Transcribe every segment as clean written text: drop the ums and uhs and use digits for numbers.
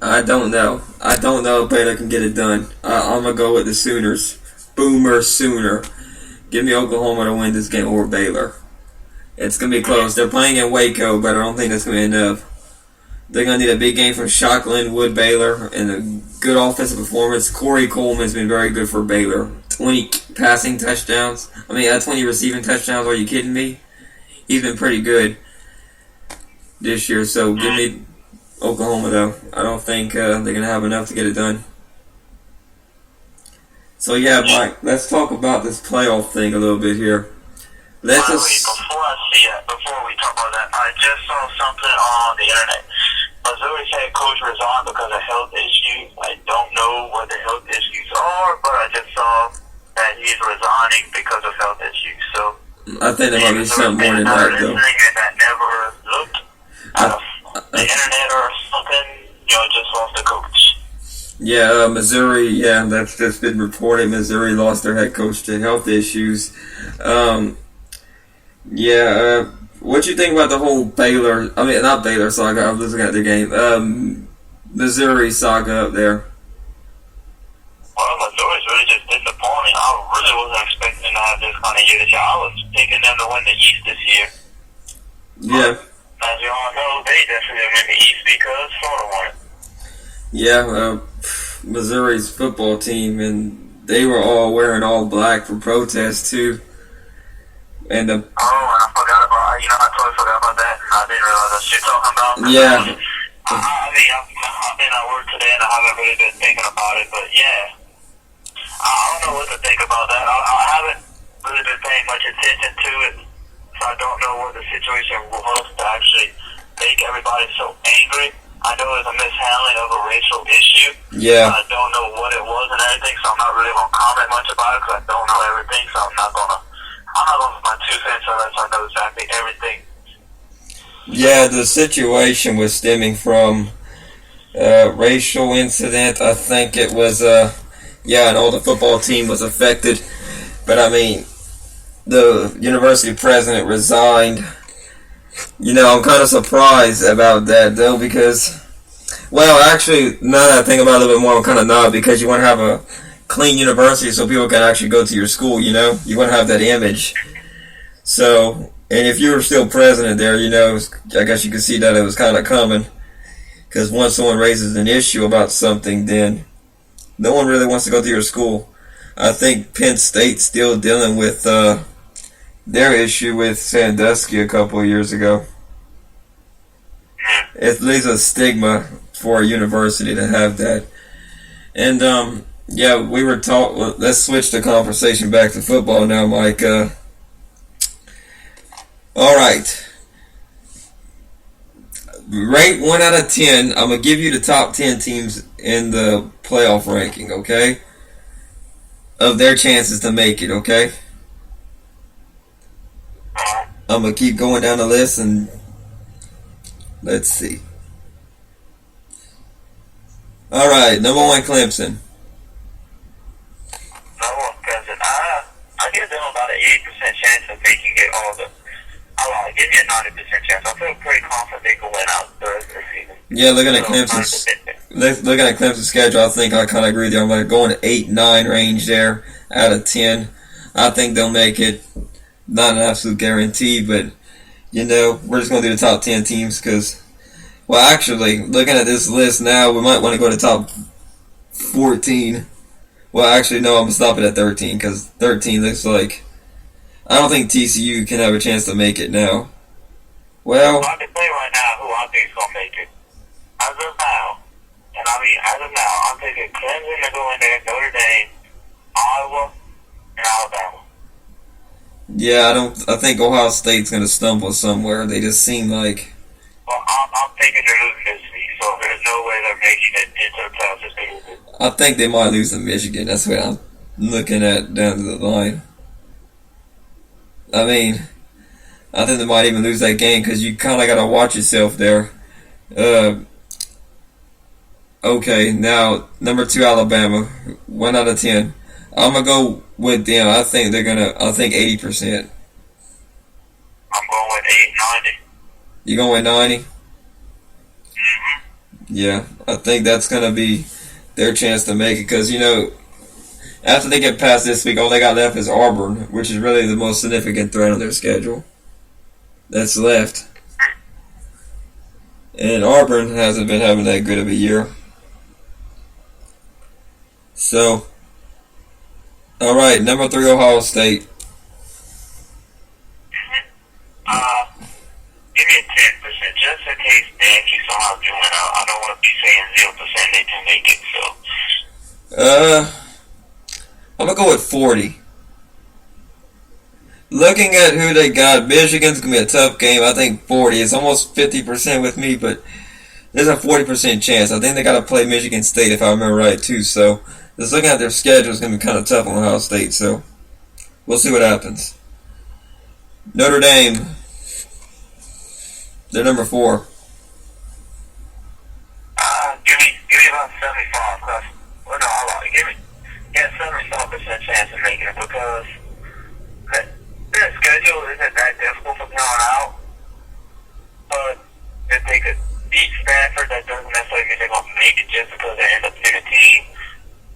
I don't know. I don't know if Baylor can get it done. I'm gonna go with the Sooners. Boomer Sooner. Give me Oklahoma to win this game over Baylor. It's gonna be close. They're playing in Waco, but I don't think that's gonna end up. They're gonna need a big game from Shockland, Wood, Baylor, and a good offensive performance. Corey Coleman's been very good for Baylor. 20 passing touchdowns. 20 receiving touchdowns. Are you kidding me? He's been pretty good this year. So give me Oklahoma, though. I don't think they're going to have enough to get it done. So, yeah, Mike, let's talk about this playoff thing a little bit here. Before we talk about that, I just saw something on the internet. Missouri's head coach resigned because of health issues. I don't know what the health issues are, but I just saw that he's resigning because of health issues. So I think there might be something more than that, though. That never looked out of the internet or something, just lost the coach. Yeah, Missouri, that's just been reported. Missouri lost their head coach to health issues. What you think about the whole Baylor, not Baylor saga, I'm looking at the game, Missouri saga up there? Well, Missouri's really just disappointing. I really wasn't expecting to have this kind of year this year. I was picking them to win the East this year. Yeah. But, as you all know, they definitely win the East because Florida won it. Yeah, Missouri's football team, and they were all wearing all black for protest, too. And and I forgot about, I totally forgot about that. I didn't realize that's what you're talking about. Yeah. I've been at work today and I haven't really been thinking about it, but yeah. I don't know what to think about that. I haven't really been paying much attention to it, so I don't know what the situation was to actually make everybody so angry. I know it was a mishandling of a racial issue. Yeah. I don't know what it was and everything, so I'm not really going to comment much about it because I don't know everything, so I'm not going to put my 2 cents unless I know exactly everything. Yeah, the situation was stemming from racial incident. I think it was, and all the football team was affected. But, the university president resigned. I'm kind of surprised about that, though, because, actually, now that I think about it a little bit more, I'm kind of not, because you want to have a clean university so people can actually go to your school, you want to have that image. So, and if you were still president there, I guess you could see that it was kind of coming, because once someone raises an issue about something, then no one really wants to go to your school. I think Penn State's still dealing with their issue with Sandusky a couple of years ago. It leaves a stigma for a university to have that. And, we were taught. Let's switch the conversation back to football now, Mike. All right. Rate 1 out of 10. I'm going to give you the top 10 teams in the playoff ranking, okay? Of their chances to make it, okay? I'm going to keep going down the list and let's see. All right, number 1, Clemson. I give them about an 80% chance of making it all the. I'll give you a 90% chance. I feel pretty confident they can win out the rest of the season. Yeah, looking at Clemson's schedule, I think I kind of agree there. I'm going to 8-9 range there out of 10. I think they'll make it. Not an absolute guarantee, but we're just going to do the top 10 teams because, actually, looking at this list now, we might want to go to top 14. Well, actually, no, I'm going to stop it at 13 because 13 looks like I don't think TCU can have a chance to make it now. Well, I can tell you right now who I think is going to make it. As of now, I'm thinking Clemson to go in there, Notre Dame, Iowa, and Alabama. Yeah, I think Ohio State's going to stumble somewhere. They just seem like. Well, I'm thinking they're losing this week, so there's no way they're making it into the playoffs this season. I think they might lose to Michigan. That's what I'm looking at down to the line. I think they might even lose that game because you kind of got to watch yourself there. Okay, now, number 2, Alabama. 1 out of 10. I'm going to go with them. I think 80%. I'm going with 90. You going with 90? Mm-hmm. Yeah, I think that's going to be their chance to make it because, after they get past this week, all they got left is Auburn, which is really the most significant threat on their schedule that's left. And Auburn hasn't been having that good of a year. So, alright, number 3, Ohio State. Give me a 10%, just in case Dan keeps somehow doing it. I don't want to be saying 0% they can make it, so. I'm going to go with 40. Looking at who they got, Michigan's going to be a tough game. I think 40. It's almost 50% with me, but there's a 40% chance. I think they got to play Michigan State, if I remember right, too. So, just looking at their schedule, it's going to be kind of tough on Ohio State. So, we'll see what happens. Notre Dame. They're number 4. Give me about 75, because, well, no, hold on. Give me 75% chance of making it, because their schedule isn't that difficult from here on out. But if they could beat Stanford, that doesn't necessarily mean they're going to make it just because they end up being a team.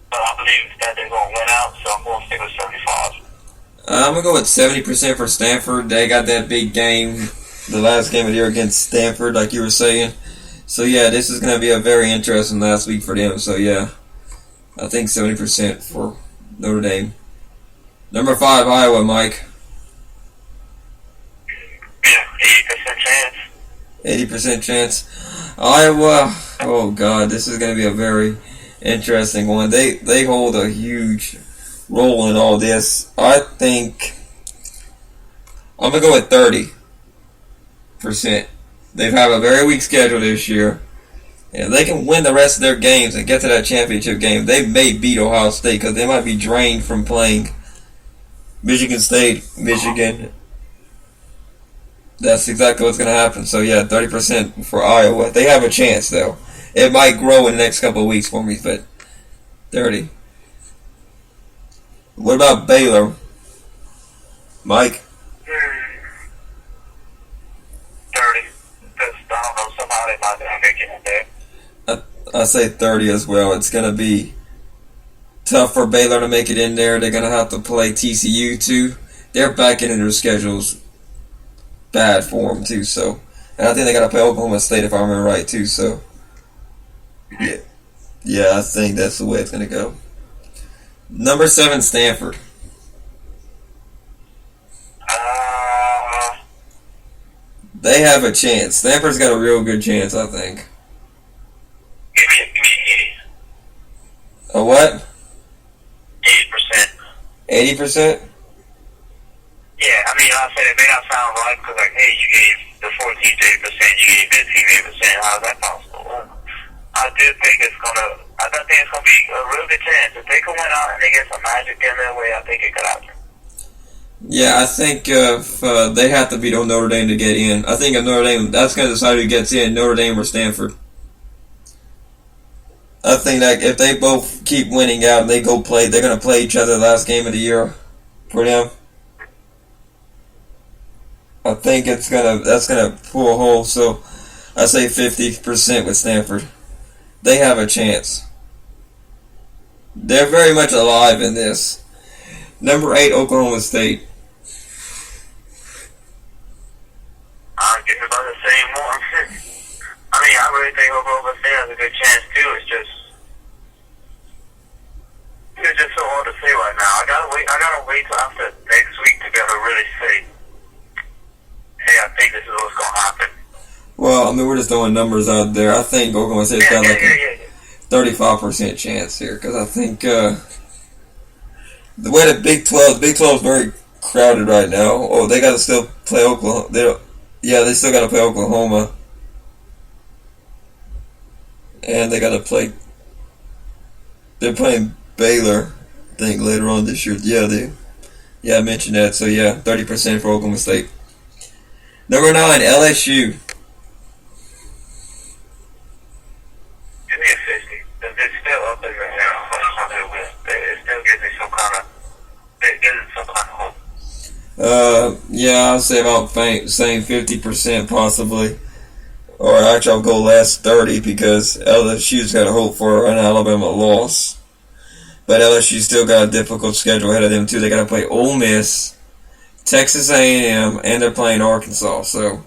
But I believe that they're going to win out, so I'm going to stick with 75. I'm going to go with 70% for Stanford. They got that big game, the last game of the year against Stanford, like you were saying. So, yeah, this is going to be a very interesting last week for them. So, yeah, I think 70% for Notre Dame. Number 5, Iowa, Mike. Yeah, 80% chance. 80% chance. Iowa, oh, God, this is going to be a very interesting one. They hold a huge role in all this. I think I'm going to go with 30%. They've had a very weak schedule this year. And they can win the rest of their games and get to that championship game. They may beat Ohio State because they might be drained from playing Michigan State, Michigan. That's exactly what's going to happen. So, yeah, 30% for Iowa. They have a chance, though. It might grow in the next couple of weeks for me, but 30. What about Baylor? Mike? 30. Because, I don't know, somehow they might not make it in there. I say 30 as well. It's going to be tough for Baylor to make it in there. They're going to have to play TCU, too. They're back into their schedules. Bad for them, too. So, and I think they got to play Oklahoma State, if I remember right, too. So, yeah, I think that's the way it's going to go. Number 7, Stanford. They have a chance. Stanford's got a real good chance, I think. Give me 80. A what? 80%. 80%? Yeah, I mean, I said it may not sound right because, like, hey, you gave the 4 teams 80%, you gave this team 80%. How is that possible? Well, I do think it's gonna be a real good chance. If they can win out and they get some magic in their way, I think it could happen. Yeah, I think if they have to beat Notre Dame to get in. I think if Notre Dame, that's going to decide who gets in, Notre Dame or Stanford. I think that if they both keep winning out and they go play, they're going to play each other the last game of the year for them. I think that's gonna pull a hole. So I say 50% with Stanford. They have a chance. They're very much alive in this. Number 8, Oklahoma State. I'm getting about the same one. I mean, I really think Oklahoma State has a good chance too. It's just so hard to say right now. I gotta wait till after next week to be able to really say, hey, I think this is what's gonna happen. Well, I mean, we're just throwing numbers out there. I think Oklahoma State's got like a 35% chance here because I think the way the Big 12 is very crowded right now. Oh, they got to still play Oklahoma. They still got to play Oklahoma, and they got to play. They're playing Baylor, I think, later on this year. Yeah, I mentioned that. So yeah, 30% for Oklahoma State. Number 9, LSU. Give me a 50. It's still up there right now. It still gives me some kind of hope. Yeah, I'll say about same 50% possibly. Or actually, I'll go last 30 because LSU's got to hope for an Alabama loss. But LSU still got a difficult schedule ahead of them too. They got to play Ole Miss, Texas A&M, and they're playing Arkansas. So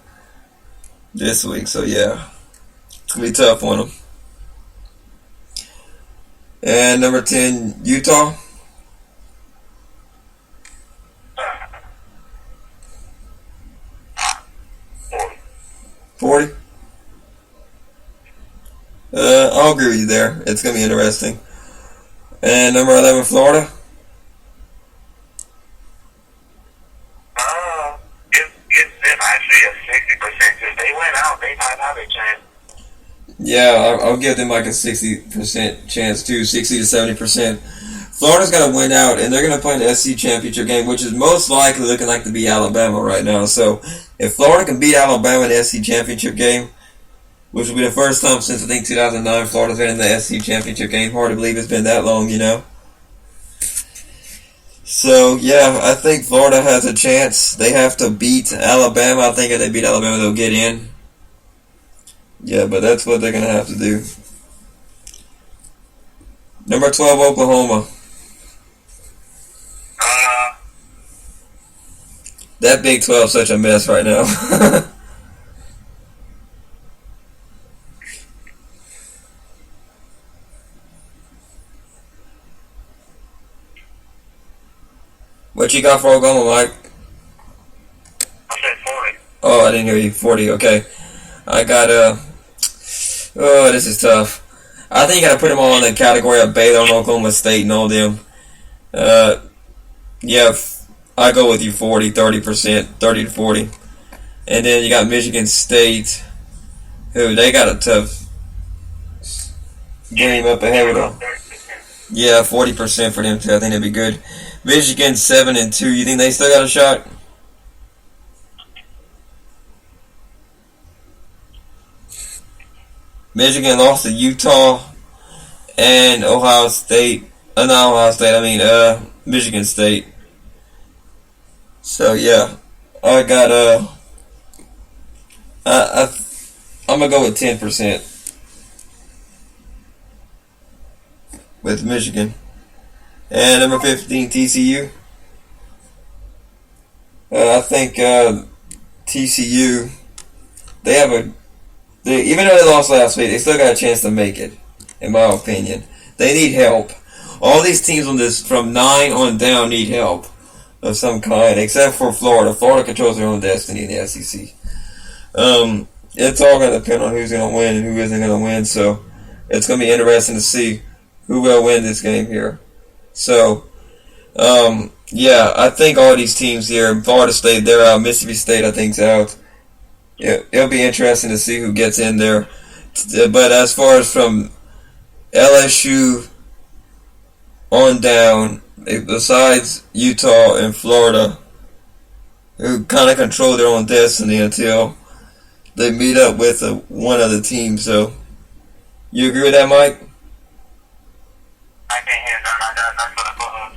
this week, so yeah, it's gonna be tough on them. And number 10, Utah. 40. I'll agree with you there. It's going to be interesting. And number 11, Florida. Give them actually a 60%. If they win out, they might have a chance. Yeah, I'll give them like a 60% chance too, 60 to 70%. Florida's got to win out, and they're going to play an SEC championship game, which is most likely looking like to be Alabama right now. So if Florida can beat Alabama in the SEC championship game, which will be the first time since I think 2009 Florida's been in the SEC championship game. Hard to believe it's been that long, you know. So, yeah, I think Florida has a chance. They have to beat Alabama. I think if they beat Alabama, they'll get in. Yeah, but that's what they're going to have to do. Number 12, Oklahoma. That Big 12 is such a mess right now. What you got for Oklahoma, Mike? I said 40. Oh, I didn't hear you. 40, okay. I got, oh, this is tough. I think you got to put them all in the category of Baylor and Oklahoma State and all them. Yeah, I go with you 40, 30%, 30 to 40. And then you got Michigan State, who they got a tough game up ahead with them. Yeah, 40% for them too. I think that'd be good. Michigan 7-2. You think they still got a shot? Michigan lost to Utah and Ohio State. Not Ohio State. I mean, Michigan State. So yeah, I got I'm gonna go with 10% with Michigan. And number 15, TCU. I think TCU, they have even though they lost last week, they still got a chance to make it, in my opinion. They need help. All these teams on this, from 9 on down, need help of some kind, except for Florida. Florida controls their own destiny in the SEC. It's all going to depend on who's going to win and who isn't going to win, so it's going to be interesting to see who will win this game here. So, yeah, I think all these teams here, Florida State, they're out. Mississippi State, I think, is out. Yeah, it'll be interesting to see who gets in there. But as far as from LSU on down, besides Utah and Florida, who kind of control their own destiny until they meet up with one other team. So, you agree with that, Mike? I can't hear none. I got nothing but a phone.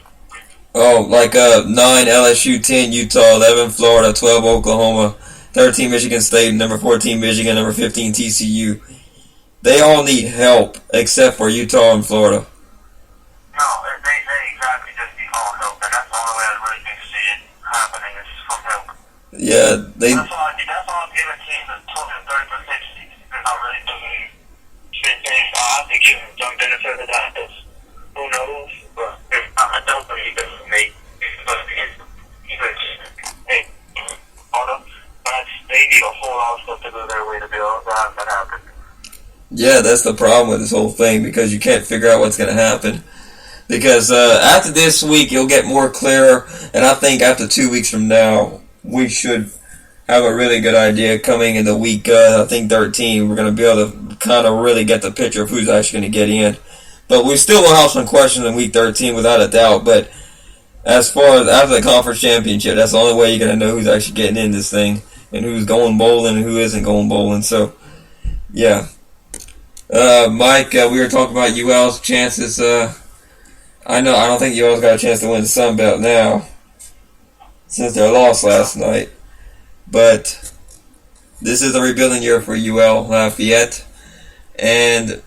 Oh, like 9 LSU, 10 Utah, 11 Florida, 12 Oklahoma, 13 Michigan State, number 14 Michigan, number 15 TCU. They all need help except for Utah and Florida. No, they exactly just need all help, and that's the only way I really can see it happening is from help. Yeah, That's all I'm giving teams is 20 to 30%. They're not really doing shit things. I have to give them some benefit of the doubt. Who knows? But I don't believe it will make but they need a whole lot of stuff to go their way to be able to have that happen. Yeah, that's the problem with this whole thing, because you can't figure out what's going to happen. Because after this week, you'll get more clearer, and I think after 2 weeks from now, we should have a really good idea coming into week, I think 13. We're going to be able to kind of really get the picture of who's actually going to get in. But we still will have some questions in week 13 without a doubt. But as far as after the conference championship, that's the only way you're going to know who's actually getting in this thing and who's going bowling and who isn't going bowling. So, yeah. Mike, we were talking about UL's chances. I don't think UL's got a chance to win the Sun Belt now since their loss last night. But this is a rebuilding year for UL Lafayette, and